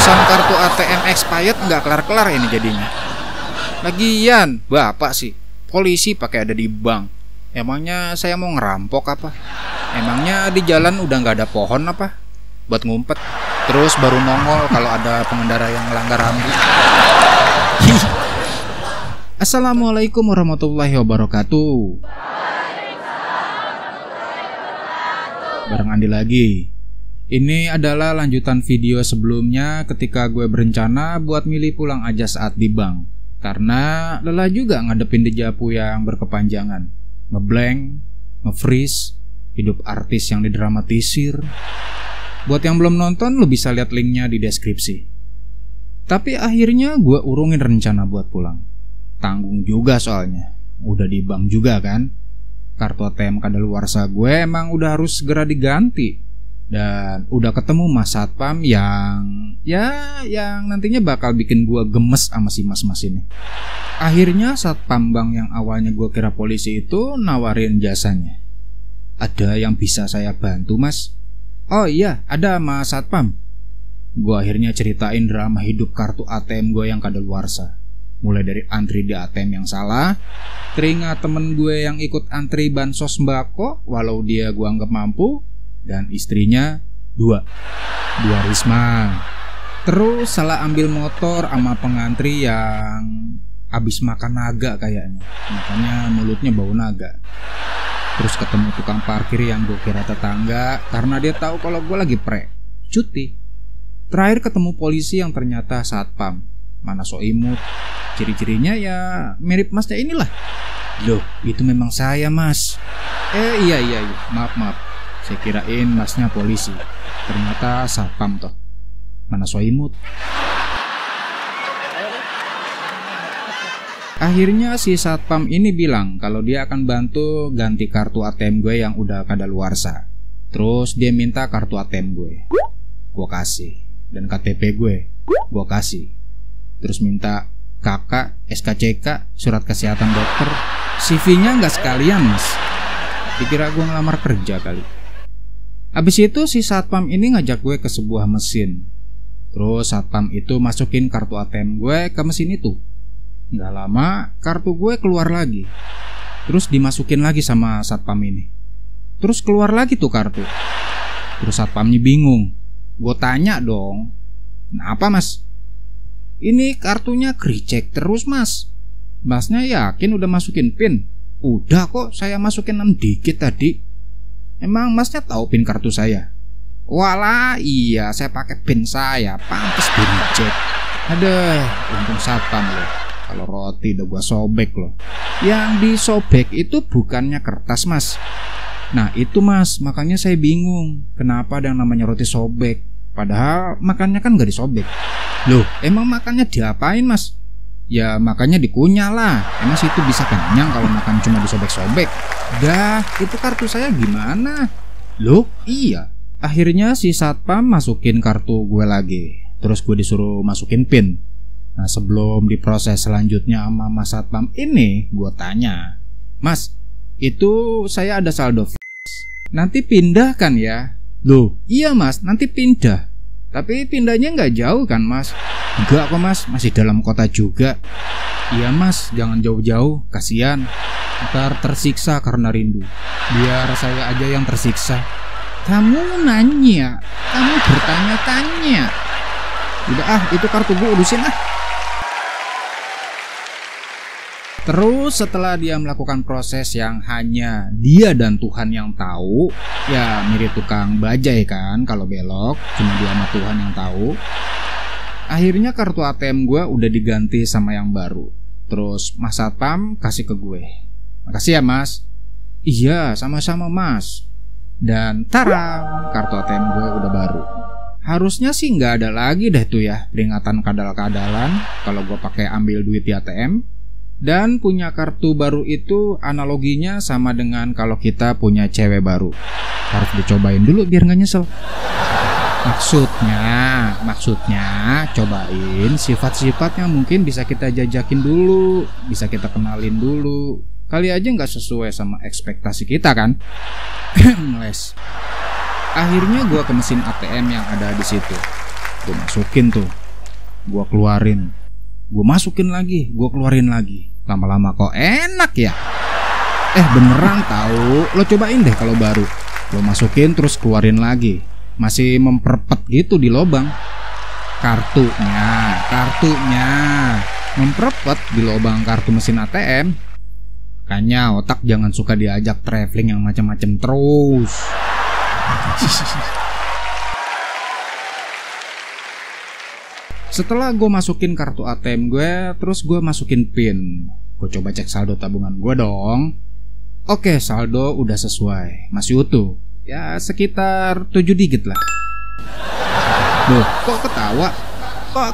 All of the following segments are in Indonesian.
urusan kartu ATM expired nggak kelar-kelar ini jadinya. Lagian, bapak sih, polisi pakai ada di bank. Emangnya saya mau ngerampok apa? Emangnya di jalan udah nggak ada pohon apa? Buat ngumpet. Terus baru nongol kalau ada pengendara yang melanggar rambu. Assalamualaikum warahmatullahi wabarakatuh. Bareng Andi lagi. Ini adalah lanjutan video sebelumnya ketika gue berencana buat milih pulang aja saat di bank. Karena lelah juga ngadepin dejavu yang berkepanjangan. Ngeblank, nge-freeze, hidup artis yang didramatisir. Buat yang belum nonton, lo bisa lihat linknya di deskripsi. Tapi akhirnya gue urungin rencana buat pulang. Tanggung juga soalnya. Udah di bank juga kan. Kartu ATM kadaluarsa gue emang udah harus segera diganti. Dan udah ketemu Mas Satpam yang nantinya bakal bikin gue gemes sama si mas-mas ini. Akhirnya Satpam bank yang awalnya gue kira polisi itu nawarin jasanya. Ada yang bisa saya bantu mas? Oh iya, ada Mas Satpam. Gue akhirnya ceritain drama hidup kartu ATM gue yang kadaluarsa. Mulai dari antri di ATM yang salah, teringat temen gue yang ikut antri bansos sembako walau dia gue anggap mampu, dan istrinya dua Risma. Terus salah ambil motor sama pengantri yang abis makan naga kayaknya, makanya mulutnya bau naga. Terus ketemu tukang parkir yang gue kira tetangga karena dia tahu kalau gue lagi cuti. Terakhir ketemu polisi yang ternyata Satpam. Mana so imut. Ciri-cirinya ya mirip masnya inilah. Loh, itu memang saya mas. Iya. Maaf. Saya kirain masnya polisi. Ternyata Satpam toh. Mana so imut. Akhirnya si Satpam ini bilang kalau dia akan bantu ganti kartu ATM gue yang udah kadaluarsa. Terus dia minta kartu ATM gue kasih. Dan KTP gue kasih. Terus minta KK, SKCK, surat kesehatan dokter. CV-nya nggak sekalian mas. Dikira gue ngelamar kerja kali. Habis itu si Satpam ini ngajak gue ke sebuah mesin. Terus Satpam itu masukin kartu ATM gue ke mesin itu. Nggak lama kartu gue keluar lagi. Terus dimasukin lagi sama Satpam ini. Terus keluar lagi tuh kartu. Terus Satpamnya bingung. Gue tanya dong, kenapa mas? Ini kartunya kericek terus mas. Masnya yakin udah masukin pin? Udah kok, saya masukin 6 digit tadi. Emang masnya tahu pin kartu saya? Walah iya, saya pakai pin saya. Pantes di reject. Aduh, untung Satpam loh. Kalau roti udah gua sobek loh. Yang disobek itu bukannya kertas mas. Nah itu mas, makanya saya bingung kenapa ada yang namanya roti sobek. Padahal makannya kan gak disobek. Loh emang makannya diapain mas? Ya makannya dikunyah lah. Emang situ bisa kenyang kalau makan cuma disobek-sobek. Dah itu kartu saya gimana? Loh iya. Akhirnya si Satpam masukin kartu gue lagi. Terus gue disuruh masukin pin. Nah sebelum diproses selanjutnya sama Mas Satpam ini, gue tanya, mas, itu saya ada saldo nanti pindah kan ya? Loh iya mas, nanti pindah. Tapi pindahnya nggak jauh kan mas? Enggak kok mas, masih dalam kota juga. Iya mas, jangan jauh-jauh, kasihan. Ntar tersiksa karena rindu. Biar saya aja yang tersiksa. Kamu nanya, kamu bertanya-tanya. Udah itu kartu gue urusin ah. Terus setelah dia melakukan proses yang hanya dia dan Tuhan yang tahu, ya mirip tukang bajai kan kalau belok, cuma dia sama Tuhan yang tahu. Akhirnya kartu ATM gue udah diganti sama yang baru. Terus Mas Satpam kasih ke gue. Makasih ya mas. Iya sama-sama mas. Dan tarang, kartu ATM gue udah baru. Harusnya sih nggak ada lagi deh tuh ya peringatan kadal-kadalan kalau gue pakai ambil duit di ATM. Dan punya kartu baru itu analoginya sama dengan kalau kita punya cewek baru. Harus dicobain dulu biar gak nyesel. Maksudnya cobain sifat-sifat yang mungkin bisa kita jajakin dulu, bisa kita kenalin dulu. Kali aja gak sesuai sama ekspektasi kita kan. Les. Akhirnya gue ke mesin ATM yang ada di situ. Gue masukin tuh, gue keluarin, gue masukin lagi, gue keluarin lagi. Lama-lama kok enak ya. Beneran tahu. Lo cobain deh kalau baru. Lo masukin terus keluarin lagi, masih memperpet gitu di lubang. Kartunya memperpet di lubang kartu mesin ATM. Makanya otak jangan suka diajak traveling yang macam-macam terus. Setelah gue masukin kartu ATM gue, terus gue masukin PIN. Gue coba cek saldo tabungan gue dong. Oke, saldo udah sesuai, masih utuh. Ya sekitar 7 digit lah. Loh, kok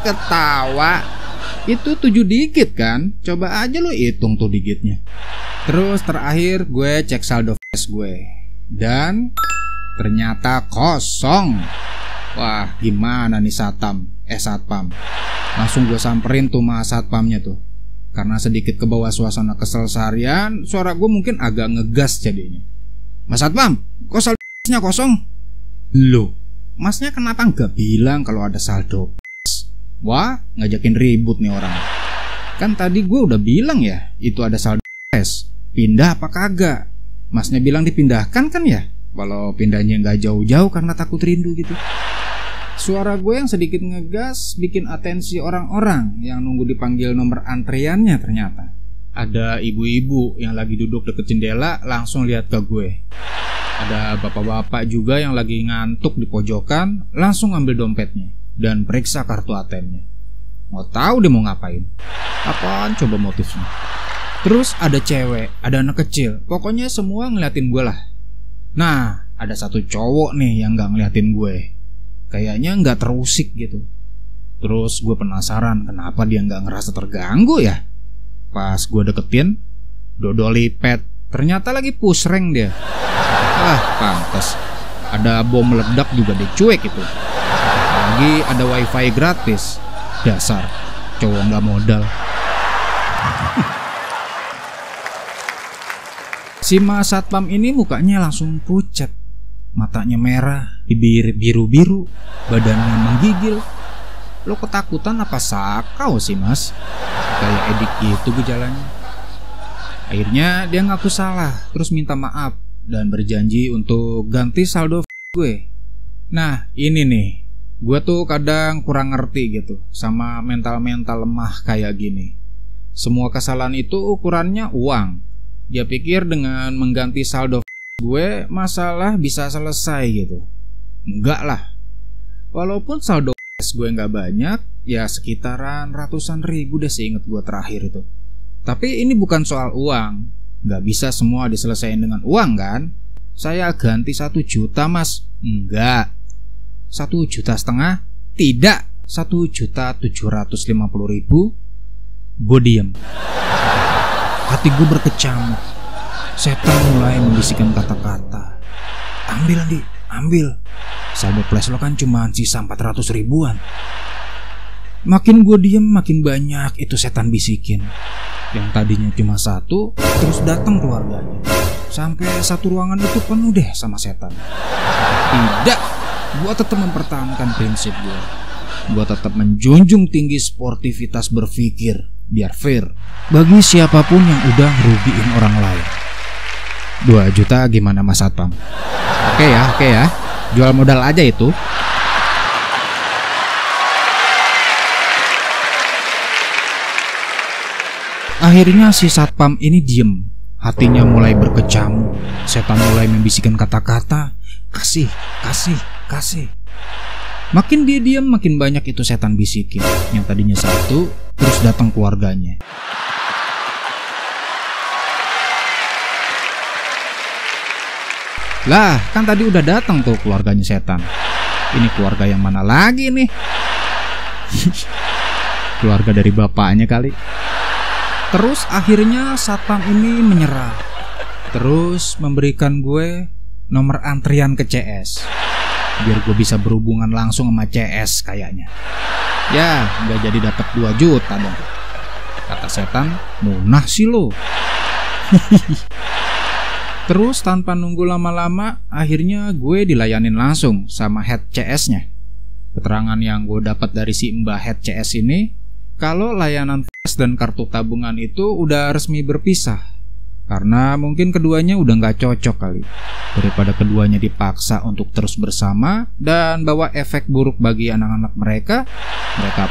ketawa? Itu 7 digit kan? Coba aja lo hitung tuh digitnya. Terus terakhir gue cek saldo flash gue, dan ternyata kosong. Wah, gimana nih satpam? Langsung gue samperin tuh sama satpamnya tuh. Karena sedikit ke bawah suasana kesel seharian, suara gue mungkin agak ngegas jadinya. Mas satpam, kok saldonya kosong? Loh, masnya kenapa nggak bilang kalau ada saldo? Wah, ngajakin ribut nih orang. Kan tadi gue udah bilang ya, itu ada saldo flash. Pindah apa kagak? Masnya bilang dipindahkan kan ya? Walau pindahnya nggak jauh-jauh karena takut rindu gitu. Suara gue yang sedikit ngegas bikin atensi orang-orang yang nunggu dipanggil nomor antriannya. Ternyata ada ibu-ibu yang lagi duduk deket jendela langsung lihat ke gue. Ada bapak-bapak juga yang lagi ngantuk di pojokan langsung ambil dompetnya dan periksa kartu ATM-nya. Mau tahu dia mau ngapain? Apaan coba motifnya? Terus ada cewek, ada anak kecil, pokoknya semua ngeliatin gue lah. Nah, ada satu cowok nih yang gak ngeliatin gue. Kayaknya gak terusik gitu. Terus gue penasaran kenapa dia gak ngerasa terganggu ya. Pas gue deketin, dodoli pet, ternyata lagi push rank dia. Pantes. Ada bom meledak juga dicuek itu. Lagi ada wifi gratis. Dasar cowok gak modal. Si mas satpam ini mukanya langsung pucat, matanya merah, bibir biru-biru, badannya menggigil. Lo ketakutan apa sakau sih mas? Kayak edik gitu gejalanya. Akhirnya dia ngaku salah, terus minta maaf dan berjanji untuk ganti saldo gue. Nah ini nih, gue tuh kadang kurang ngerti gitu sama mental-mental lemah kayak gini. Semua kesalahan itu ukurannya uang. Dia pikir dengan mengganti saldo gue masalah bisa selesai gitu. Enggak lah. Walaupun saldo gue nggak banyak, ya sekitaran ratusan ribu deh seinget gue terakhir itu. Tapi ini bukan soal uang. Nggak bisa semua diselesaikan dengan uang kan? Saya ganti 1 juta mas. Enggak. 1,5 juta? Tidak. 1.750.000. Gue diem. Hati gue berkecamuk. Setan mulai membisikkan kata-kata. Ambil Andi, ambil. Saldo flash lo kan cuma sisa 400 ribuan. Makin gue diem makin banyak itu setan bisikin. Yang tadinya cuma 1, terus datang keluarganya. Sampai satu ruangan itu penuh deh sama setan. Tidak, gue tetap mempertahankan prinsip gue. Gue tetap menjunjung tinggi sportivitas berpikir biar fair bagi siapapun yang udah ngerugiin orang lain. 2 juta gimana mas satpam? Oke ya, jual modal aja itu. Akhirnya si satpam ini diem. Hatinya mulai berkecamuk. Setan mulai membisikkan kata-kata. Kasih. Makin dia diam makin banyak itu setan bisikin. Yang tadinya 1, terus datang keluarganya. Lah, kan tadi udah datang tuh keluarganya setan. Ini keluarga yang mana lagi nih? Keluarga dari bapaknya kali. Terus akhirnya satpam ini menyerah. Terus memberikan gue nomor antrian ke CS, biar gue bisa berhubungan langsung sama CS kayaknya. Ya, nggak jadi dapat 2 juta dong. Kata setan, munah sih lo. Terus tanpa nunggu lama-lama, akhirnya gue dilayanin langsung sama head CS-nya. Keterangan yang gue dapat dari si Mbah Head CS ini, kalau layanan flash dan kartu tabungan itu udah resmi berpisah. Karena mungkin keduanya udah nggak cocok kali. Daripada keduanya dipaksa untuk terus bersama dan bawa efek buruk bagi anak-anak mereka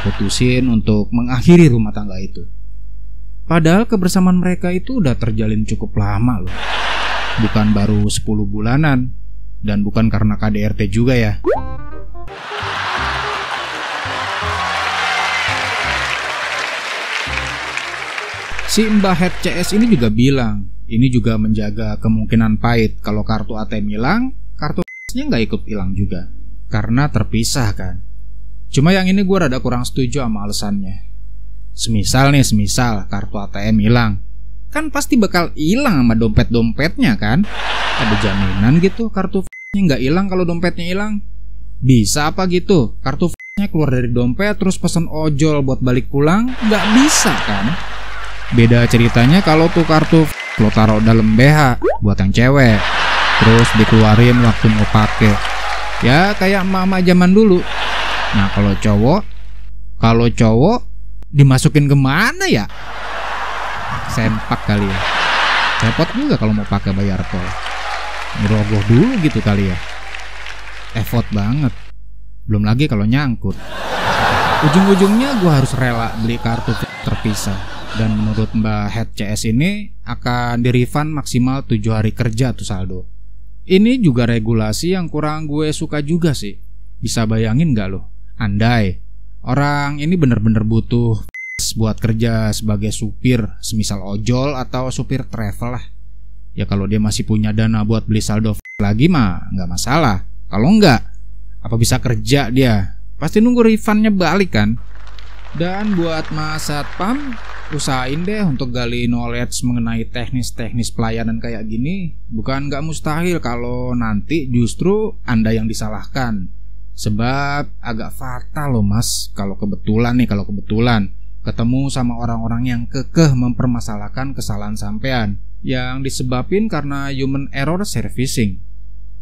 putusin untuk mengakhiri rumah tangga itu. Padahal kebersamaan mereka itu udah terjalin cukup lama loh. Bukan baru 10 bulanan. Dan bukan karena KDRT juga ya. Si Mbah Head CS ini juga bilang, ini juga menjaga kemungkinan pahit kalau kartu ATM hilang, kartu nya nggak ikut hilang juga. Karena terpisah kan. Cuma yang ini gue rada kurang setuju sama alasannya. Semisal kartu ATM hilang, kan pasti bakal hilang sama dompet-dompetnya kan. Ada jaminan gitu kartu nya nggak hilang kalau dompetnya hilang? Bisa apa gitu? Kartu nya keluar dari dompet terus pesen ojol buat balik pulang? Nggak bisa kan? Beda ceritanya kalau tuh kartu lo taruh dalam BH buat yang cewek, terus dikeluarin waktu mau pakai. Ya kayak mama zaman dulu. Nah kalau cowok dimasukin kemana ya? Sempak kali ya. Repot juga kalau mau pakai bayar tol. Ngerogoh dulu gitu kali ya. Effort banget. Belum lagi kalau nyangkut. Ujung-ujungnya gue harus rela beli kartu terpisah. Dan menurut Mbah Head CS ini akan di-refund maksimal 7 hari kerja tuh saldo. Ini juga regulasi yang kurang gue suka juga sih. Bisa bayangin gak lo? Andai orang ini bener-bener butuh buat kerja sebagai supir, semisal ojol atau supir travel lah. Ya kalau dia masih punya dana buat beli saldo lagi mah gak masalah. Kalau enggak, apa bisa kerja dia? Pasti nunggu refundnya balik kan? Dan buat Mas Satpam, usahain deh untuk gali knowledge mengenai teknis-teknis pelayanan kayak gini. Bukan gak mustahil kalau nanti justru Anda yang disalahkan. Sebab agak fatal loh mas, kalau kebetulan ketemu sama orang-orang yang kekeh mempermasalahkan kesalahan sampean yang disebabin karena human error servicing.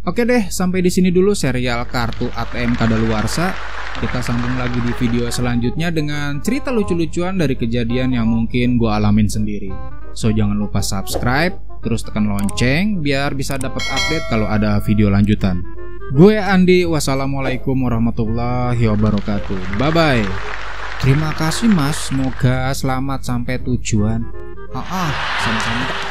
Oke deh, sampai di sini dulu serial kartu ATM kadaluarsa. Kita sambung lagi di video selanjutnya dengan cerita lucu-lucuan dari kejadian yang mungkin gue alamin sendiri. So jangan lupa subscribe, terus tekan lonceng biar bisa dapat update kalau ada video lanjutan. Gue Andi, wassalamualaikum warahmatullahi wabarakatuh. Bye bye. Terima kasih mas, semoga selamat sampai tujuan. Sama-sama.